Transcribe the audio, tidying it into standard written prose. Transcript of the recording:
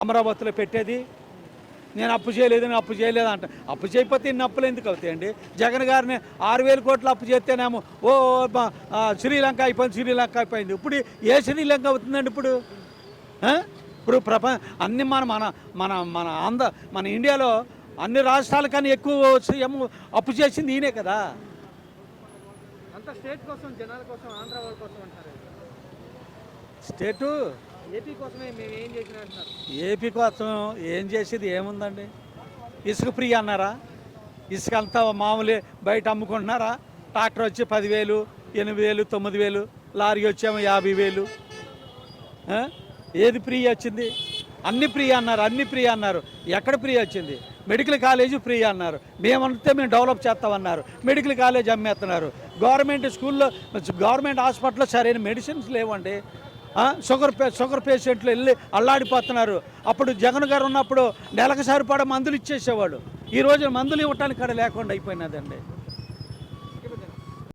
అమరావతిలో పెట్టేది నేను అప్పు చేయలేదు అంట. అప్పు చేయకపోతే ఇన్ని అప్పులు ఎందుకు అవుతాయండి? జగన్ గారిని 6,000 కోట్లు అప్పు చేస్తేనేమో శ్రీలంక అయిపోయింది. ఇప్పుడు ఏ శ్రీలంక అవుతుందండి ఇప్పుడు? ఇప్పుడు అన్ని మన మన మన మన మన ఇండియాలో అన్ని రాష్ట్రాల కన్నా ఎక్కువ అప్పు చేసింది ఈయనే కదా. అంత స్టేట్ కోసం, జనాల కోసం, ఆంధ్ర వాళ్ళ కోసం అంటారు. స్టేటు ఏపీ కోసమే మేము ఏం చేసినా అంటున్నారు. ఏపీ కోసం ఏం చేసేది ఏముందండి? ఇసుక ఫ్రీ అన్నారా? ఇసుక అంతా మామూలే, బయట అమ్ముకుంటున్నారా? ట్రాక్టర్ వచ్చి 10,000, 8,000, 9,000, లారీ వచ్చేమో 50,000. ఏది ఫ్రీ వచ్చింది? అన్ని ఫ్రీ అన్నారు. ఎక్కడ ఫ్రీ వచ్చింది? మెడికల్ కాలేజీ ఫ్రీ అన్నారు. మేమంటే మేము డెవలప్ చేస్తామన్నారు. మెడికల్ కాలేజ్ అమ్మేస్తున్నారు. గవర్నమెంట్ స్కూల్లో, గవర్నమెంట్ హాస్పిటల్లో సరైన మెడిసిన్స్ లేవండి. షుగర్ పేషెంట్లు వెళ్ళి అల్లాడిపోతున్నారు. అప్పుడు జగన్ గారు ఉన్నప్పుడు నెలకు సరిపడా మందులు ఇచ్చేసేవాడు. ఈ రోజు మందులు ఇవ్వటానికి కూడా లేకుండా అయిపోయినదండి.